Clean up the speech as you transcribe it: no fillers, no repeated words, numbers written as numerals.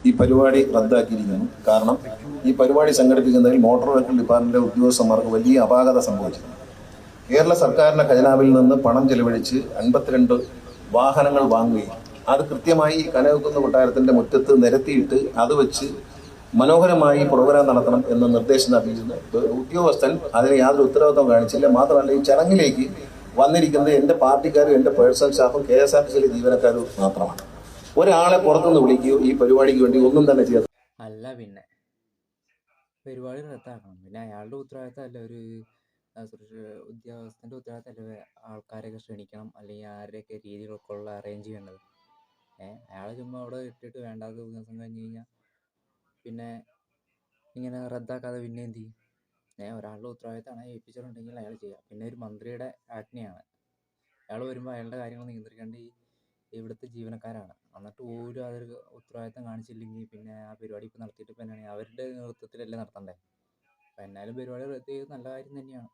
ഈ പരിപാടി റദ്ദാക്കിയിരിക്കുന്നു. കാരണം ഈ പരിപാടി സംഘടിപ്പിക്കുന്നതിൽ മോട്ടോർ വെഹിക്കിൾ ഡിപ്പാർട്ട്മെന്റിലെ ഉദ്യോഗസ്ഥന്മാർക്ക് വലിയ അപാകത സംഭവിച്ചിരുന്നു. കേരള സർക്കാരിന്റെ ഖജനാവിൽ നിന്ന് പണം ചെലവഴിച്ച് 52 വാഹനങ്ങൾ വാങ്ങുകയും അത് കൃത്യമായി കനകക്കുന്ന് കൊട്ടാരത്തിന്റെ മുറ്റത്ത് നിരത്തിയിട്ട് അത് വെച്ച് മനോഹരമായി പ്രോഗ്രാം നടത്തണം എന്ന നിർദ്ദേശം നൽകിയിരുന്നു. ഉദ്യോഗസ്ഥൻ അതിന് യാതൊരു ഉത്തരവാദിത്വം കാണിച്ചില്ല. മാത്രമല്ല, ഈ ചടങ്ങിലേക്ക് വന്നിരിക്കുന്നത് എൻ്റെ പാർട്ടിക്കാരും എൻ്റെ പേഴ്സണൽ സ്റ്റാഫും KSRTCയിലെ ജീവനക്കാരും മാത്രമാണ്. ഒരാളെ പുറത്തുനിന്ന് വിളിക്കുകയോ ഈ പരിപാടിക്ക് വേണ്ടി ഒന്നും തന്നെ ചെയ്യാത്ത അല്ല പിന്നെ പരിപാടി റദ്ദാക്കണം. പിന്നെ അയാളുടെ ഉത്തരവാദിത്തമല്ല, ഒരു സുരക്ഷ ഉദ്യോഗസ്ഥൻ്റെ ഉത്തരവാദിത്തമല്ല ആൾക്കാരെയൊക്കെ ക്ഷണിക്കണം, അല്ലെങ്കിൽ ആരുടെയൊക്കെ രീതികളൊക്കെ ഉള്ള അറേഞ്ച് ചെയ്യേണ്ടത്. അയാളെ ചുമ്മാ അവിടെ ഇട്ടിട്ട് വേണ്ടാത്ത ദിവസം കഴിഞ്ഞ് കഴിഞ്ഞാൽ പിന്നെ ഇങ്ങനെ റദ്ദാക്കാതെ പിന്നെ എന്ത് ചെയ്യും? ഒരാളുടെ ഉത്തരവാദിത്തമാണ് ഏൽപ്പിച്ചിട്ടുണ്ടെങ്കിൽ അയാൾ ചെയ്യുക. പിന്നെ ഒരു മന്ത്രിയുടെ ആജ്ഞയാണ്. അയാൾ വരുമ്പോൾ അയാളുടെ കാര്യങ്ങൾ നിയന്ത്രിക്കേണ്ട ഇവിടുത്തെ ജീവനക്കാരാണ്. എന്നിട്ട് ഒരു അതൊരു ഉത്തരവാദിത്തം കാണിച്ചില്ലെങ്കിൽ പിന്നെ ആ പരിപാടി ഇപ്പോൾ നടത്തിയിട്ട് ഇപ്പം എന്നാണ്? അവരുടെ നേതൃത്വത്തിലല്ലേ നടത്തണ്ടേ? അപ്പം എന്നാലും പരിപാടി റദ്ദ് ചെയ്ത് നല്ല കാര്യം തന്നെയാണ്.